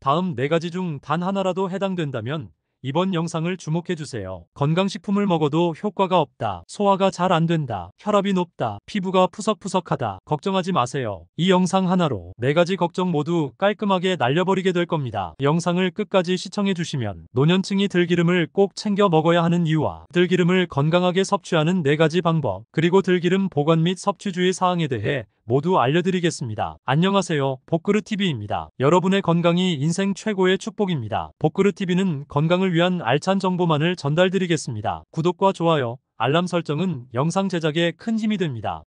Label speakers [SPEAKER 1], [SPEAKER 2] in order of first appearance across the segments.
[SPEAKER 1] 다음 4가지 중 단 하나라도 해당된다면 이번 영상을 주목해주세요. 건강식품을 먹어도 효과가 없다. 소화가 잘 안 된다. 혈압이 높다. 피부가 푸석푸석하다. 걱정하지 마세요. 이 영상 하나로 4가지 걱정 모두 깔끔하게 날려버리게 될 겁니다. 영상을 끝까지 시청해주시면 노년층이 들기름을 꼭 챙겨 먹어야 하는 이유와 들기름을 건강하게 섭취하는 4가지 방법, 그리고 들기름 보관 및 섭취 주의 사항에 대해 모두 알려드리겠습니다. 안녕하세요. 복그릇TV입니다. 여러분의 건강이 인생 최고의 축복입니다. 복그릇TV는 건강을 위한 알찬 정보만을 전달드리겠습니다. 구독과 좋아요, 알람 설정은 영상 제작에 큰 힘이 됩니다.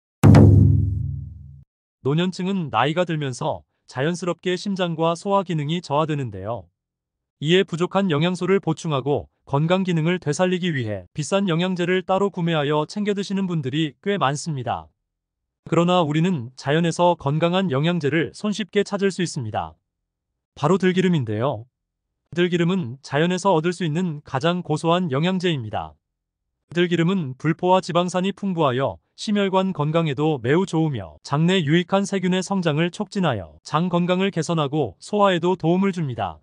[SPEAKER 1] 노년층은 나이가 들면서 자연스럽게 심장과 소화 기능이 저하되는데요. 이에 부족한 영양소를 보충하고 건강 기능을 되살리기 위해 비싼 영양제를 따로 구매하여 챙겨 드시는 분들이 꽤 많습니다. 그러나 우리는 자연에서 건강한 영양제를 손쉽게 찾을 수 있습니다. 바로 들기름인데요. 들기름은 자연에서 얻을 수 있는 가장 고소한 영양제입니다. 들기름은 불포화 지방산이 풍부하여 심혈관 건강에도 매우 좋으며 장내 유익한 세균의 성장을 촉진하여 장 건강을 개선하고 소화에도 도움을 줍니다.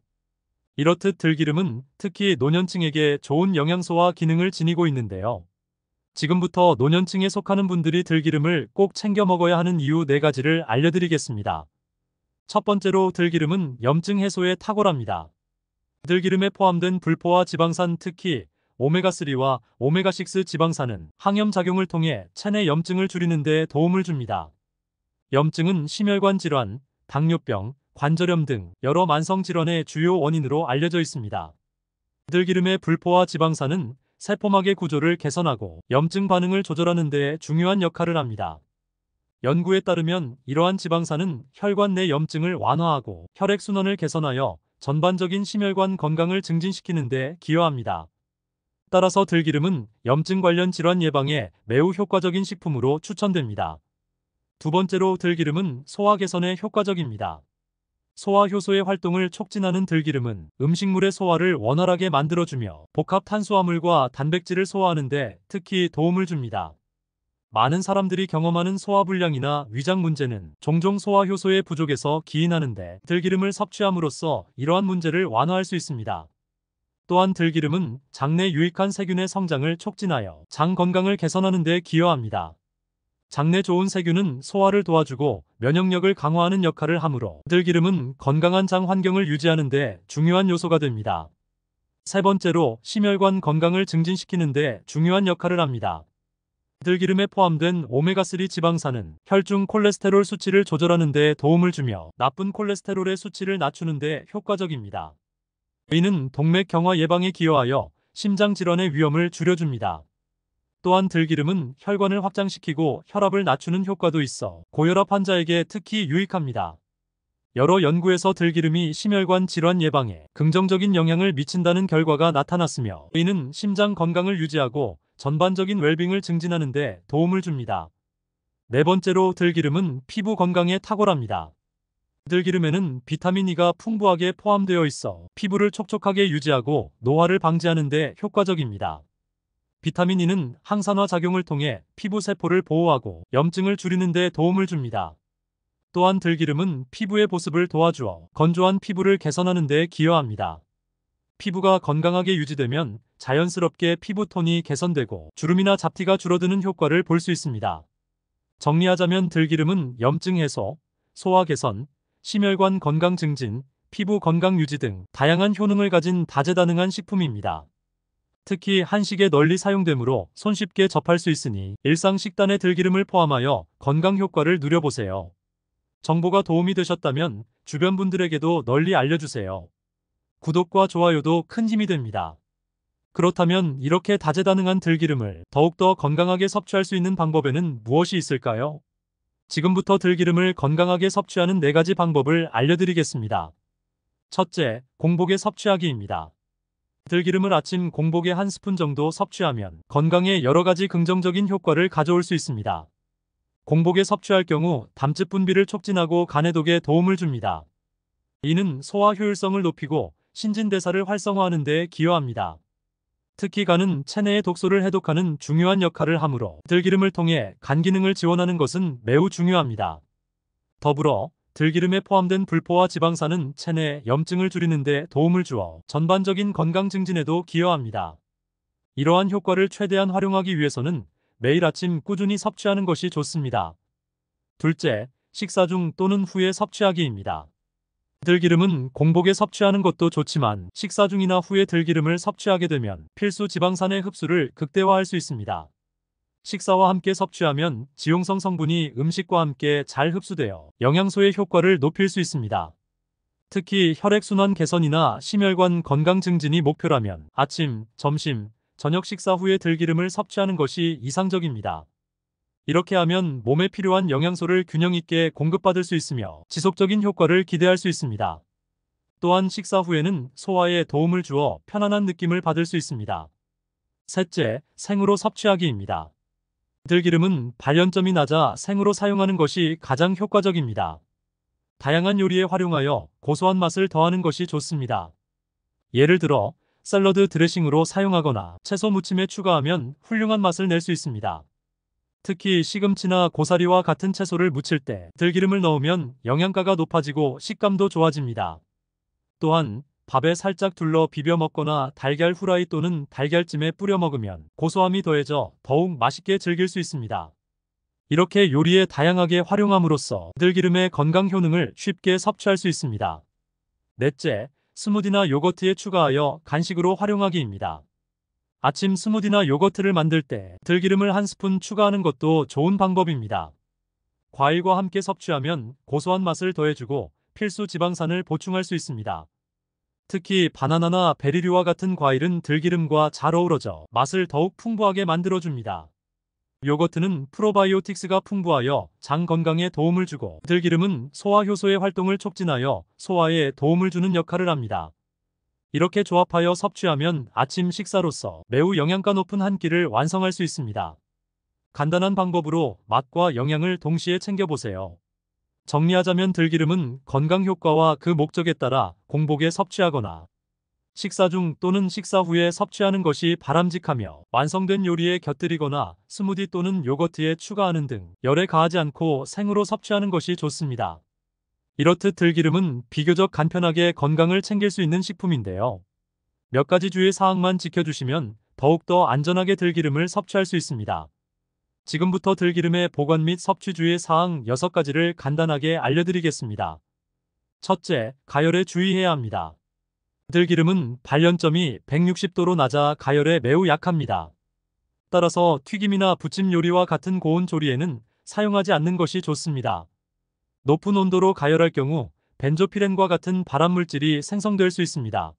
[SPEAKER 1] 이렇듯 들기름은 특히 노년층에게 좋은 영양소와 기능을 지니고 있는데요. 지금부터 노년층에 속하는 분들이 들기름을 꼭 챙겨 먹어야 하는 이유 4가지를 알려드리겠습니다. 첫 번째로 들기름은 염증 해소에 탁월합니다. 들기름에 포함된 불포화 지방산, 특히 오메가3와 오메가6 지방산은 항염작용을 통해 체내 염증을 줄이는 데 도움을 줍니다. 염증은 심혈관 질환, 당뇨병, 관절염 등 여러 만성 질환의 주요 원인으로 알려져 있습니다. 들기름의 불포화 지방산은 세포막의 구조를 개선하고 염증 반응을 조절하는 데 중요한 역할을 합니다. 연구에 따르면 이러한 지방산은 혈관 내 염증을 완화하고 혈액순환을 개선하여 전반적인 심혈관 건강을 증진시키는 데 기여합니다. 따라서 들기름은 염증 관련 질환 예방에 매우 효과적인 식품으로 추천됩니다. 두 번째로 들기름은 소화 개선에 효과적입니다. 소화 효소의 활동을 촉진하는 들기름은 음식물의 소화를 원활하게 만들어주며 복합 탄수화물과 단백질을 소화하는 데 특히 도움을 줍니다. 많은 사람들이 경험하는 소화불량이나 위장 문제는 종종 소화 효소의 부족에서 기인하는데 들기름을 섭취함으로써 이러한 문제를 완화할 수 있습니다. 또한 들기름은 장내 유익한 세균의 성장을 촉진하여 장 건강을 개선하는 데 기여합니다. 장내 좋은 세균은 소화를 도와주고 면역력을 강화하는 역할을 하므로 들기름은 건강한 장 환경을 유지하는 데 중요한 요소가 됩니다. 세 번째로 심혈관 건강을 증진시키는 데 중요한 역할을 합니다. 들기름에 포함된 오메가3 지방산은 혈중 콜레스테롤 수치를 조절하는 데 도움을 주며 나쁜 콜레스테롤의 수치를 낮추는 데 효과적입니다. 이는 동맥 경화 예방에 기여하여 심장 질환의 위험을 줄여줍니다. 또한 들기름은 혈관을 확장시키고 혈압을 낮추는 효과도 있어 고혈압 환자에게 특히 유익합니다. 여러 연구에서 들기름이 심혈관 질환 예방에 긍정적인 영향을 미친다는 결과가 나타났으며 이는 심장 건강을 유지하고 전반적인 웰빙을 증진하는 데 도움을 줍니다. 네 번째로 들기름은 피부 건강에 탁월합니다. 들기름에는 비타민 E가 풍부하게 포함되어 있어 피부를 촉촉하게 유지하고 노화를 방지하는 데 효과적입니다. 비타민 E는 항산화 작용을 통해 피부 세포를 보호하고 염증을 줄이는 데 도움을 줍니다. 또한 들기름은 피부의 보습을 도와주어 건조한 피부를 개선하는 데 기여합니다. 피부가 건강하게 유지되면 자연스럽게 피부톤이 개선되고 주름이나 잡티가 줄어드는 효과를 볼 수 있습니다. 정리하자면 들기름은 염증 해소, 소화 개선, 심혈관 건강 증진, 피부 건강 유지 등 다양한 효능을 가진 다재다능한 식품입니다. 특히 한식에 널리 사용되므로 손쉽게 접할 수 있으니 일상 식단에 들기름을 포함하여 건강 효과를 누려보세요. 정보가 도움이 되셨다면 주변 분들에게도 널리 알려주세요. 구독과 좋아요도 큰 힘이 됩니다. 그렇다면 이렇게 다재다능한 들기름을 더욱더 건강하게 섭취할 수 있는 방법에는 무엇이 있을까요? 지금부터 들기름을 건강하게 섭취하는 4가지 방법을 알려드리겠습니다. 첫째, 공복에 섭취하기입니다. 들기름을 아침 공복에 1스푼 정도 섭취하면 건강에 여러가지 긍정적인 효과를 가져올 수 있습니다. 공복에 섭취할 경우 담즙 분비를 촉진하고 간해독에 도움을 줍니다. 이는 소화 효율성을 높이고 신진대사를 활성화하는 데 기여합니다. 특히 간은 체내의 독소를 해독하는 중요한 역할을 하므로 들기름을 통해 간 기능을 지원하는 것은 매우 중요합니다. 더불어 들기름에 포함된 불포화 지방산은 체내 염증을 줄이는 데 도움을 주어 전반적인 건강 증진에도 기여합니다. 이러한 효과를 최대한 활용하기 위해서는 매일 아침 꾸준히 섭취하는 것이 좋습니다. 둘째, 식사 중 또는 후에 섭취하기입니다. 들기름은 공복에 섭취하는 것도 좋지만 식사 중이나 후에 들기름을 섭취하게 되면 필수 지방산의 흡수를 극대화할 수 있습니다. 식사와 함께 섭취하면 지용성 성분이 음식과 함께 잘 흡수되어 영양소의 효과를 높일 수 있습니다. 특히 혈액순환 개선이나 심혈관 건강 증진이 목표라면 아침, 점심, 저녁 식사 후에 들기름을 섭취하는 것이 이상적입니다. 이렇게 하면 몸에 필요한 영양소를 균형 있게 공급받을 수 있으며 지속적인 효과를 기대할 수 있습니다. 또한 식사 후에는 소화에 도움을 주어 편안한 느낌을 받을 수 있습니다. 셋째, 생으로 섭취하기입니다. 들기름은 발연점이 낮아 생으로 사용하는 것이 가장 효과적입니다. 다양한 요리에 활용하여 고소한 맛을 더하는 것이 좋습니다. 예를 들어 샐러드 드레싱으로 사용하거나 채소 무침에 추가하면 훌륭한 맛을 낼 수 있습니다. 특히 시금치나 고사리와 같은 채소를 무칠 때 들기름을 넣으면 영양가가 높아지고 식감도 좋아집니다. 또한 밥에 살짝 둘러 비벼 먹거나 달걀 후라이 또는 달걀찜에 뿌려 먹으면 고소함이 더해져 더욱 맛있게 즐길 수 있습니다. 이렇게 요리에 다양하게 활용함으로써 들기름의 건강 효능을 쉽게 섭취할 수 있습니다. 넷째, 스무디나 요거트에 추가하여 간식으로 활용하기입니다. 아침 스무디나 요거트를 만들 때 들기름을 한 스푼 추가하는 것도 좋은 방법입니다. 과일과 함께 섭취하면 고소한 맛을 더해주고 필수 지방산을 보충할 수 있습니다. 특히 바나나나 베리류와 같은 과일은 들기름과 잘 어우러져 맛을 더욱 풍부하게 만들어줍니다. 요거트는 프로바이오틱스가 풍부하여 장 건강에 도움을 주고 들기름은 소화 효소의 활동을 촉진하여 소화에 도움을 주는 역할을 합니다. 이렇게 조합하여 섭취하면 아침 식사로서 매우 영양가 높은 한 끼를 완성할 수 있습니다. 간단한 방법으로 맛과 영양을 동시에 챙겨보세요. 정리하자면 들기름은 건강 효과와 그 목적에 따라 공복에 섭취하거나 식사 중 또는 식사 후에 섭취하는 것이 바람직하며 완성된 요리에 곁들이거나 스무디 또는 요거트에 추가하는 등 열에 가하지 않고 생으로 섭취하는 것이 좋습니다. 이렇듯 들기름은 비교적 간편하게 건강을 챙길 수 있는 식품인데요. 몇 가지 주의 사항만 지켜주시면 더욱더 안전하게 들기름을 섭취할 수 있습니다. 지금부터 들기름의 보관 및 섭취 주의 사항 6가지를 간단하게 알려드리겠습니다. 첫째, 가열에 주의해야 합니다. 들기름은 발연점이 160도로 낮아 가열에 매우 약합니다. 따라서 튀김이나 부침 요리와 같은 고온 조리에는 사용하지 않는 것이 좋습니다. 높은 온도로 가열할 경우 벤조피렌과 같은 발암물질이 생성될 수 있습니다.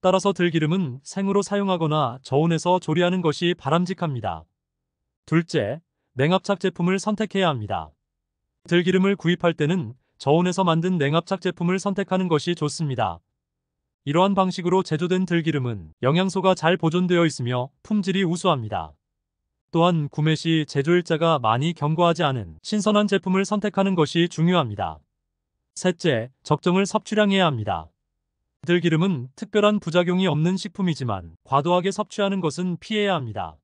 [SPEAKER 1] 따라서 들기름은 생으로 사용하거나 저온에서 조리하는 것이 바람직합니다. 둘째, 냉압착 제품을 선택해야 합니다. 들기름을 구입할 때는 저온에서 만든 냉압착 제품을 선택하는 것이 좋습니다. 이러한 방식으로 제조된 들기름은 영양소가 잘 보존되어 있으며 품질이 우수합니다. 또한 구매 시 제조일자가 많이 경과하지 않은 신선한 제품을 선택하는 것이 중요합니다. 셋째, 적정을 섭취량해야 합니다. 들기름은 특별한 부작용이 없는 식품이지만 과도하게 섭취하는 것은 피해야 합니다.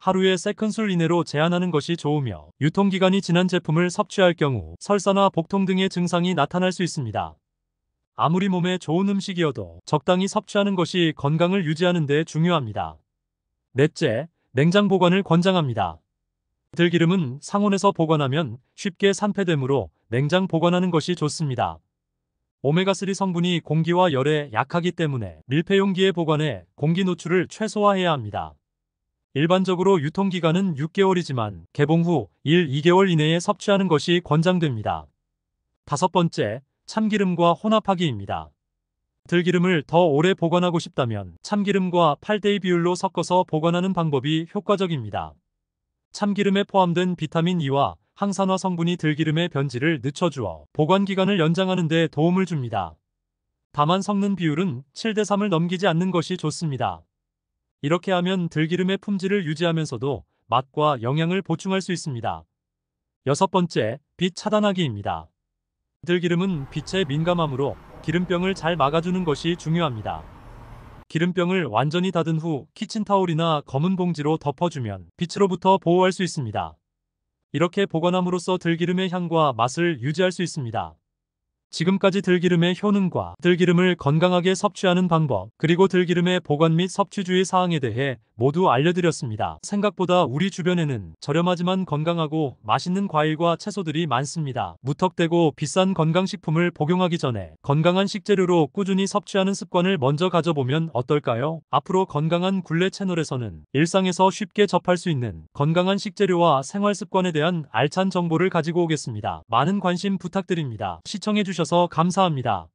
[SPEAKER 1] 하루에 3큰술 이내로 제한하는 것이 좋으며 유통기간이 지난 제품을 섭취할 경우 설사나 복통 등의 증상이 나타날 수 있습니다. 아무리 몸에 좋은 음식이어도 적당히 섭취하는 것이 건강을 유지하는 데 중요합니다. 넷째, 냉장 보관을 권장합니다. 들기름은 상온에서 보관하면 쉽게 산패되므로 냉장 보관하는 것이 좋습니다. 오메가3 성분이 공기와 열에 약하기 때문에 밀폐용기에 보관해 공기 노출을 최소화해야 합니다. 일반적으로 유통기간은 6개월이지만 개봉 후 1-2개월 이내에 섭취하는 것이 권장됩니다. 다섯 번째, 참기름과 혼합하기입니다. 들기름을 더 오래 보관하고 싶다면 참기름과 8대2 비율로 섞어서 보관하는 방법이 효과적입니다. 참기름에 포함된 비타민 E와 항산화 성분이 들기름의 변질을 늦춰주어 보관기간을 연장하는 데 도움을 줍니다. 다만 섞는 비율은 7대3을 넘기지 않는 것이 좋습니다. 이렇게 하면 들기름의 품질을 유지하면서도 맛과 영양을 보충할 수 있습니다. 여섯 번째, 빛 차단하기입니다. 들기름은 빛에 민감하므로 기름병을 잘 막아주는 것이 중요합니다. 기름병을 완전히 닫은 후 키친타올이나 검은 봉지로 덮어주면 빛으로부터 보호할 수 있습니다. 이렇게 보관함으로써 들기름의 향과 맛을 유지할 수 있습니다. 지금까지 들기름의 효능과 들기름을 건강하게 섭취하는 방법, 그리고 들기름의 보관 및 섭취 주의 사항에 대해 모두 알려드렸습니다. 생각보다 우리 주변에는 저렴하지만 건강하고 맛있는 과일과 채소들이 많습니다. 무턱대고 비싼 건강식품을 복용하기 전에 건강한 식재료로 꾸준히 섭취하는 습관을 먼저 가져보면 어떨까요? 앞으로 건강한 굴레 채널에서는 일상에서 쉽게 접할 수 있는 건강한 식재료와 생활 습관에 대한 알찬 정보를 가지고 오겠습니다. 많은 관심 부탁드립니다. 시청해주셔서 감사합니다.